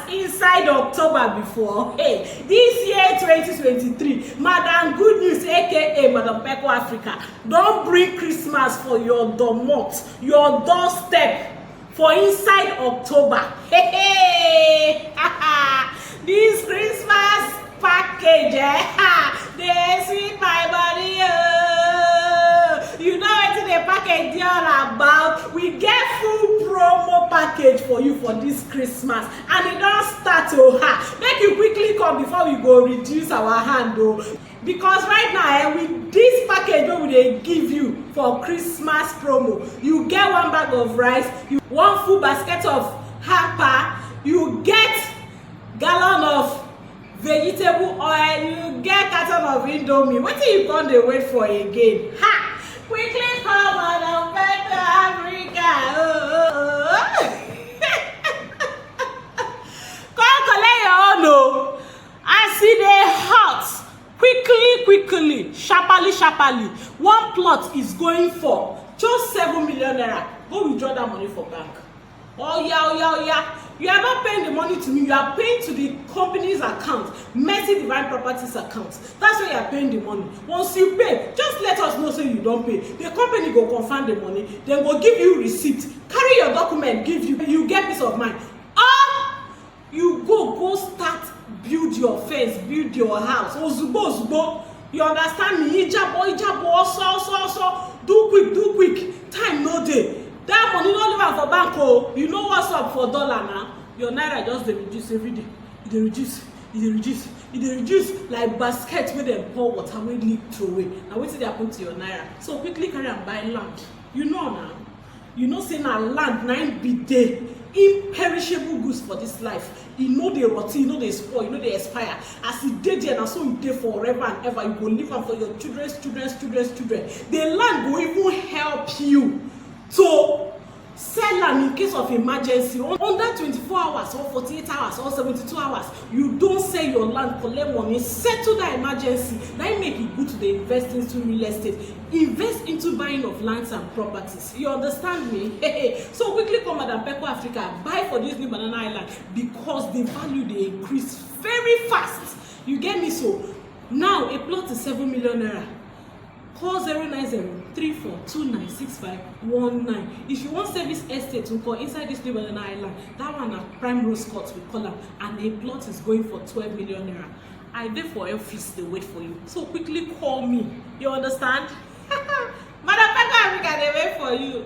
inside October before. Hey, this year 2023, Madam Good News, aka Madam Pekle Africa, don't bring Christmas for your domot, your doorstep for inside October. Hey, this Christmas package, they sweet my body. You know what the package is all about. We get full promo package for you for this Christmas, and it don't start to make you quickly come before we go reduce our hand though. Because right now with this package wey we dey give you for Christmas promo, you get one bag of rice, you one full basket of hamper, you get gallon of vegetable oil, you get carton of indomie. Wetin you come dey wait for again? Quickly come on back to Africa. Come collect your own o. As e dey hot, quickly, sharply. One plot is going for just 7 million naira. Go withdraw that money for bank. Oh yeah. You are not paying the money to me, you are paying to the company's account, Mercy Divine Properties account. That's where you are paying the money. Once you pay, just let us know so you don't pay. The company go confirm the money, then go give you receipt, carry your document, give you get peace of mind. Or you go start build your fence, build your house. Ozubo. You understand me? Ijabo, so. Do quick. Time no day. That money no leave am for bank o. You know what's up for dollar now? Your naira just dey reduce every day. E dey reduce like basket wey dem pour water wey leak throway. Na wetin dey happen to your naira? So quickly carry am buy land. You know now. You know say na land na im be the imperishable goods for this life. E no dey rot, e no dey spoil, e no dey expire. As e dey there, na so e dey forever and ever. You go leave am for your children's children. The land go even help you to sell am in case of emergency under 24 hours or 48 hours or 72 hours. You don't sell your land, collect money, settle that emergency. That make it good to dey invest into real estate, invest into buying of lands and properties. You understand me? So quickly come Madam Pekle Africa, buy for this new Banana Highland because the value they increase very fast. You get me? So now a plot is 7 million naira. Call 090-3429-6519. If you want service estate to call inside this new Banana Highland, that one at PrimeRose Court we call them, and a plot is going for 12 million naira. I dey for office, they wait for you. So quickly call me. You understand? Madam Pekle Africa, they wait for you.